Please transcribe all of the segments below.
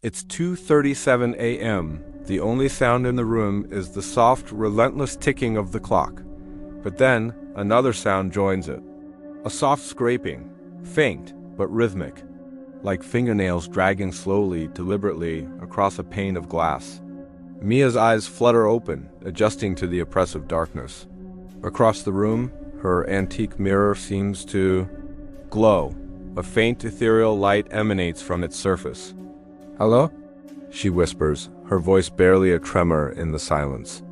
It's 2:37 a.m. The only sound in the room is the soft, relentless ticking of the clock. But then, another sound joins it. A soft scraping, faint but rhythmic, like fingernails dragging slowly, deliberately, across a pane of glass. Mia's eyes flutter open, adjusting to the oppressive darkness. Across the room, her antique mirror seems to glow. A faint ethereal light emanates from its surface. "Hello?" she whispers, her voice barely a tremor in the silence.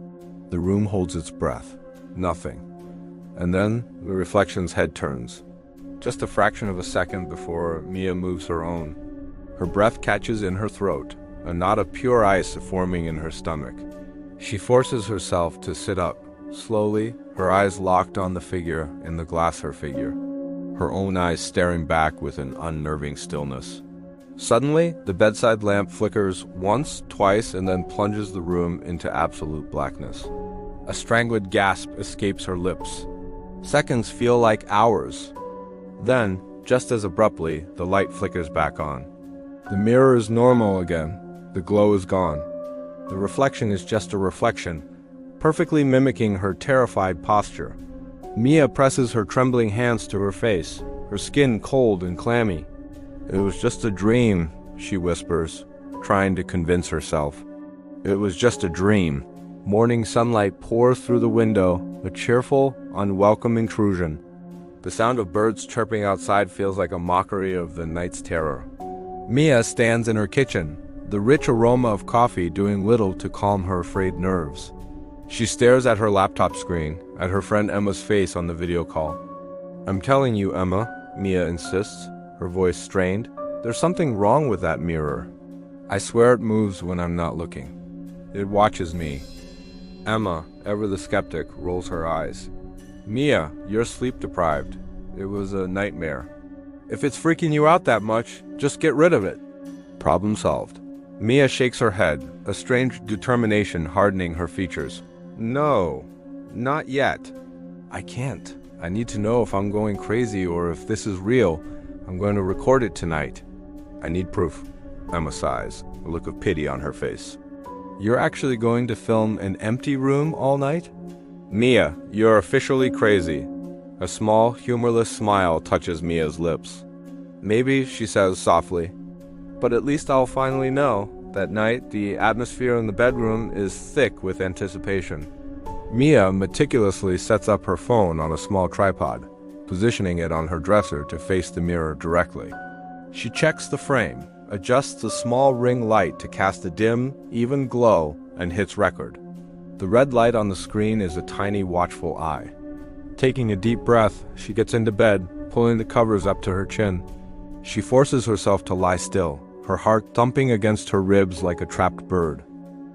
The room holds its breath. Nothing. And then the reflection's head turns. Just a fraction of a second before Mia moves her own. Her breath catches in her throat, a knot of pure ice forming in her stomach. She forces herself to sit up, slowly, her eyes locked on the figure in the glass her figure, her own eyes staring back with an unnerving stillness. Suddenly, the bedside lamp flickers once, twice, and then plunges the room into absolute blackness. A strangled gasp escapes her lips. Seconds feel like hours. Then, just as abruptly, the light flickers back on. The mirror is normal again. The glow is gone. The reflection is just a reflection, perfectly mimicking her terrified posture. Mia presses her trembling hands to her face, her skin cold and clammy. "It was just a dream," she whispers, trying to convince herself. It was just a dream. Morning sunlight pours through the window, a cheerful, unwelcome intrusion. The sound of birds chirping outside feels like a mockery of the night's terror. Mia stands in her kitchen, the rich aroma of coffee doing little to calm her afraid nerves. She stares at her laptop screen, at her friend Emma's face on the video call. "I'm telling you, Emma," Mia insists, her voice strained. "There's something wrong with that mirror. I swear it moves when I'm not looking. It watches me." Emma, ever the skeptic, rolls her eyes. "Mia, you're sleep deprived. It was a nightmare. If it's freaking you out that much, just get rid of it." Problem solved. Mia shakes her head, a strange determination hardening her features. "No, not yet. I can't. I need to know if I'm going crazy or if this is real. I'm going to record it tonight. I need proof." Emma sighs, a look of pity on her face. "You're actually going to film an empty room all night?" "Mia, you're officially crazy." A small, humorless smile touches Mia's lips. "Maybe," she says softly, "but at least I'll finally know." That night, the atmosphere in the bedroom is thick with anticipation. Mia meticulously sets up her phone on a small tripod, positioning it on her dresser to face the mirror directly. She checks the frame, adjusts the small ring light to cast a dim, even glow, and hits record. The red light on the screen is a tiny, watchful eye. Taking a deep breath, she gets into bed, pulling the covers up to her chin. She forces herself to lie still, her heart thumping against her ribs like a trapped bird.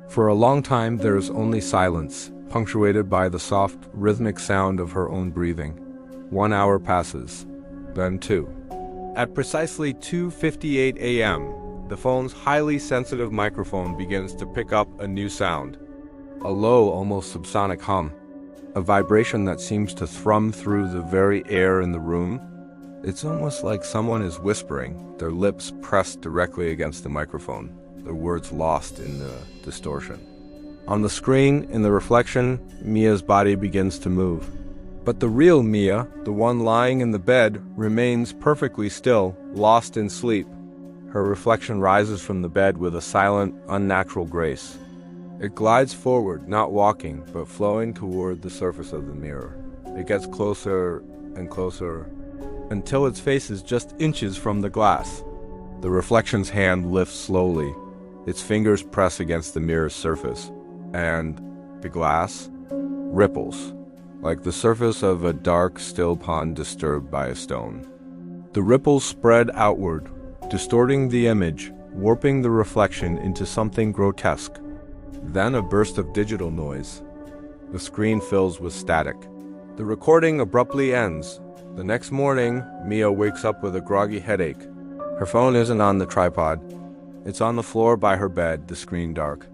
For a long time, there is only silence, punctuated by the soft, rhythmic sound of her own breathing. 1 hour passes, then 2. At precisely 2:58 a.m., the phone's highly sensitive microphone begins to pick up a new sound. A low, almost subsonic hum. A vibration that seems to thrum through the very air in the room. It's almost like someone is whispering, their lips pressed directly against the microphone, their words lost in the distortion. On the screen, in the reflection, Mia's body begins to move. But the real Mia, the one lying in the bed, remains perfectly still, lost in sleep. Her reflection rises from the bed with a silent, unnatural grace. It glides forward, not walking, but flowing toward the surface of the mirror. It gets closer and closer, until its face is just inches from the glass. The reflection's hand lifts slowly. Its fingers press against the mirror's surface, and the glass ripples, like the surface of a dark, still pond disturbed by a stone. The ripples spread outward, distorting the image, warping the reflection into something grotesque. Then a burst of digital noise. The screen fills with static. The recording abruptly ends. The next morning, Mia wakes up with a groggy headache. Her phone isn't on the tripod. It's on the floor by her bed, the screen dark.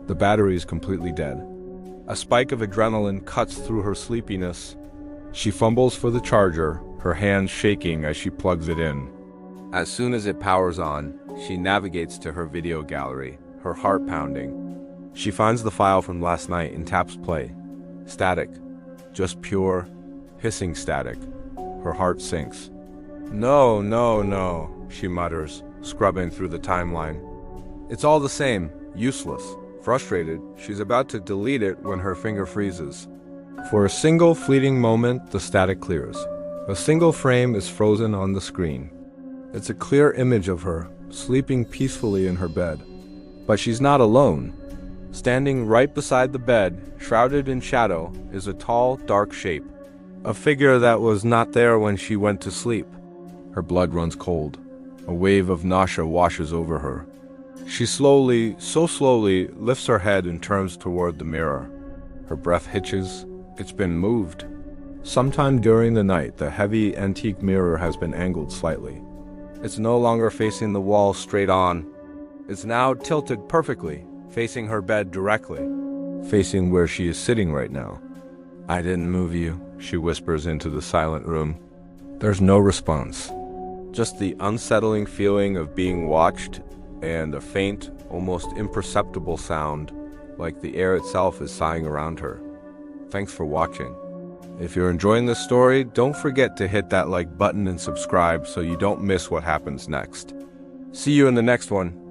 The battery is completely dead. A spike of adrenaline cuts through her sleepiness. She fumbles for the charger, her hands shaking as she plugs it in. As soon as it powers on, she navigates to her video gallery, her heart pounding. She finds the file from last night and taps play. Static. Just pure, hissing static. Her heart sinks. No, no, no, she mutters, scrubbing through the timeline. It's all the same, useless. Frustrated, she's about to delete it when her finger freezes. For a single fleeting moment, the static clears. A single frame is frozen on the screen. It's a clear image of her, sleeping peacefully in her bed. But she's not alone. Standing right beside the bed, shrouded in shadow, is a tall, dark shape. A figure that was not there when she went to sleep. Her blood runs cold. A wave of nausea washes over her. She slowly, so slowly, lifts her head and turns toward the mirror. Her breath hitches. It's been moved. Sometime during the night, the heavy antique mirror has been angled slightly. It's no longer facing the wall straight on. It's now tilted perfectly, facing her bed directly, facing where she is sitting right now. I didn't move you, she whispers into the silent room. There's no response. Just the unsettling feeling of being watched and a faint, almost imperceptible sound, like the air itself is sighing around her. Thanks for watching. If you're enjoying this story, don't forget to hit that like button and subscribe so you don't miss what happens next. See you in the next one.